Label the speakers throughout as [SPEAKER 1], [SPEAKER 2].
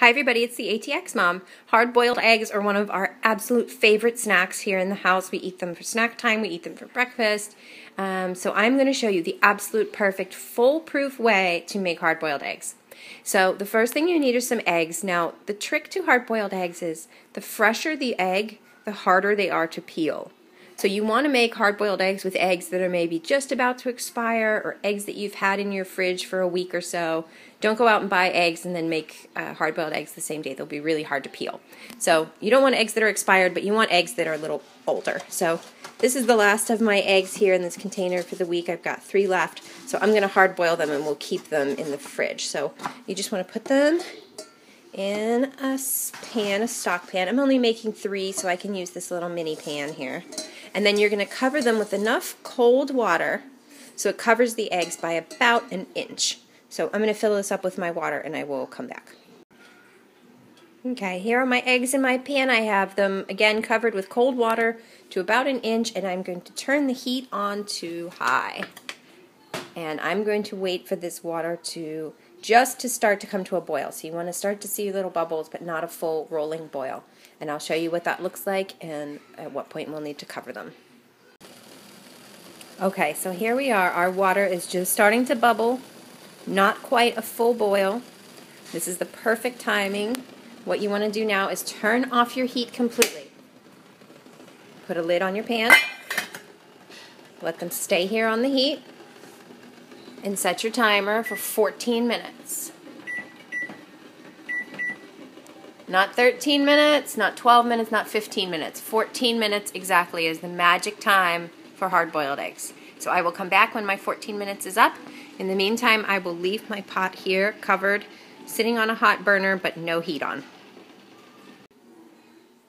[SPEAKER 1] Hi everybody, it's the ATX Mom. Hard-boiled eggs are one of our absolute favorite snacks here in the house. We eat them for snack time, we eat them for breakfast. So I'm going to show you the absolute perfect, foolproof way to make hard-boiled eggs. So the first thing you need are some eggs. Now, the trick to hard-boiled eggs is the fresher the egg, the harder they are to peel. So you want to make hard-boiled eggs with eggs that are maybe just about to expire or eggs that you've had in your fridge for a week or so. Don't go out and buy eggs and then make hard-boiled eggs the same day. They'll be really hard to peel. So you don't want eggs that are expired, but you want eggs that are a little older. So this is the last of my eggs here in this container for the week. I've got 3 left. So I'm going to hard-boil them and we'll keep them in the fridge. So you just want to put them in a pan, a stock pan. I'm only making 3, so I can use this little mini pan here. And then you're going to cover them with enough cold water so it covers the eggs by about an inch. So I'm going to fill this up with my water and I will come back. Okay, here are my eggs in my pan. I have them again covered with cold water to about an inch, and I'm going to turn the heat on to high. And I'm going to wait for this water to start to come to a boil. So you want to start to see little bubbles, but not a full rolling boil. And I'll show you what that looks like and at what point we'll need to cover them. Okay, so here we are. Our water is just starting to bubble. Not quite a full boil. This is the perfect timing. What you want to do now is turn off your heat completely. Put a lid on your pan. Let them stay here on the heat. And set your timer for 14 minutes. Not 13 minutes, not 12 minutes, not 15 minutes. 14 minutes exactly is the magic time for hard-boiled eggs. So I will come back when my 14 minutes is up. In the meantime, I will leave my pot here covered, sitting on a hot burner, but no heat on.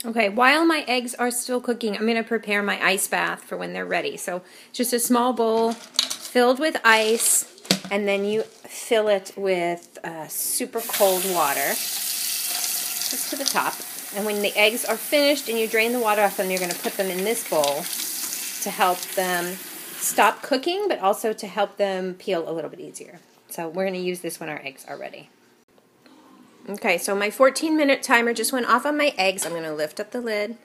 [SPEAKER 1] Okay, while my eggs are still cooking, I'm going to prepare my ice bath for when they're ready. So just a small bowl filled with ice, and then you fill it with super cold water, just to the top. And when the eggs are finished and you drain the water off them, you're going to put them in this bowl to help them stop cooking, but also to help them peel a little bit easier. So we're going to use this when our eggs are ready. Okay, so my 14-minute timer just went off on my eggs. I'm going to lift up the lid.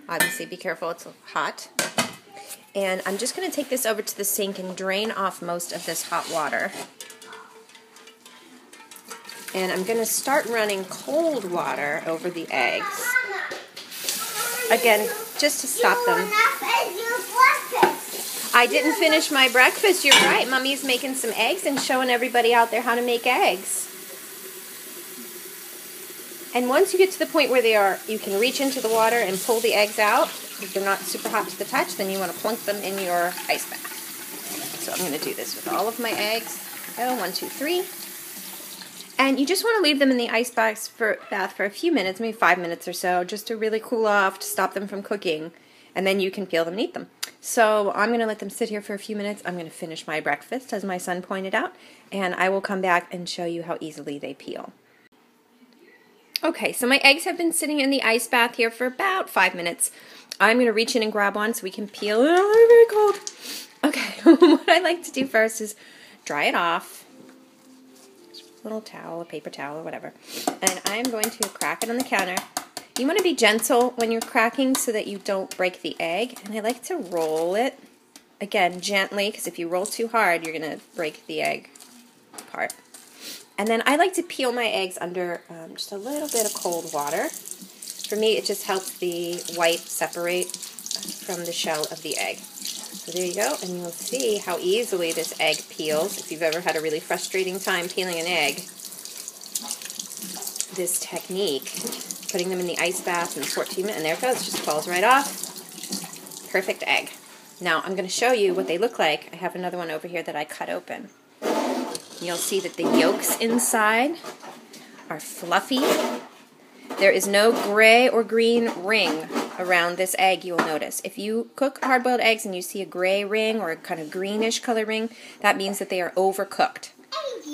[SPEAKER 1] Obviously, be careful, it's hot. And I'm just going to take this over to the sink and drain off most of this hot water. And I'm going to start running cold water over the eggs. Again, just to stop them. I didn't finish my breakfast. You're right. Mommy's making some eggs and showing everybody out there how to make eggs. And once you get to the point where you can reach into the water and pull the eggs out, if they're not super hot to the touch, then you want to plunk them in your ice bath. So I'm going to do this with all of my eggs. Oh, 1, 2, 3. And you just want to leave them in the ice bath for a few minutes, maybe 5 minutes or so, just to really cool off, to stop them from cooking. And then you can peel them and eat them. So I'm going to let them sit here for a few minutes. I'm going to finish my breakfast, as my son pointed out, and I will come back and show you how easily they peel. Okay, so my eggs have been sitting in the ice bath here for about 5 minutes. I'm going to reach in and grab one so we can peel. Oh, they're very cold. Okay, what I like to do first is dry it off. Just a little towel, a paper towel, or whatever. And I'm going to crack it on the counter. You want to be gentle when you're cracking so that you don't break the egg. And I like to roll it, again, gently, because if you roll too hard, you're going to break the egg apart. And then I like to peel my eggs under just a little bit of cold water. For me, it just helps the white separate from the shell of the egg. So there you go, and you'll see how easily this egg peels. If you've ever had a really frustrating time peeling an egg, this technique, putting them in the ice bath in 14 minutes, and there it goes, just falls right off. Perfect egg. Now, I'm going to show you what they look like. I have another one over here that I cut open. You'll see that the yolks inside are fluffy. There is no gray or green ring around this egg, you'll notice. If you cook hard-boiled eggs and you see a gray ring or a kind of greenish color ring, that means that they are overcooked.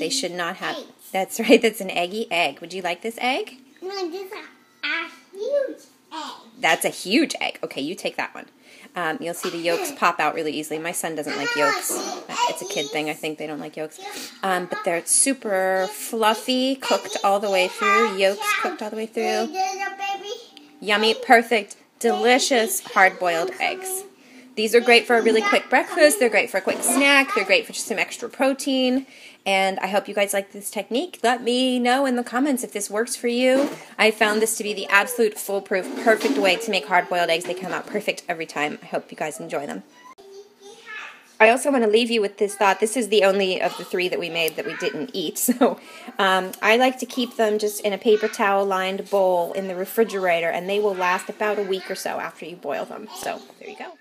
[SPEAKER 1] They should not have... That's right, that's an eggy egg. Would you like this egg?
[SPEAKER 2] No, this is a huge egg.
[SPEAKER 1] That's a huge egg. Okay, you take that one. You'll see the yolks pop out really easily. My son doesn't like yolks. it's a kid thing. I think they don't like yolks. But they're super fluffy, cooked all the way through. Yolks cooked all the way through. Yummy, perfect, delicious hard-boiled eggs. These are great for a really quick breakfast. They're great for a quick snack. They're great for just some extra protein. And I hope you guys like this technique. Let me know in the comments if this works for you. I found this to be the absolute foolproof, perfect way to make hard-boiled eggs. They come out perfect every time. I hope you guys enjoy them. I also want to leave you with this thought. This is the only of the 3 that we made that we didn't eat. So I like to keep them just in a paper towel-lined bowl in the refrigerator, and they will last about a week or so after you boil them. So there you go.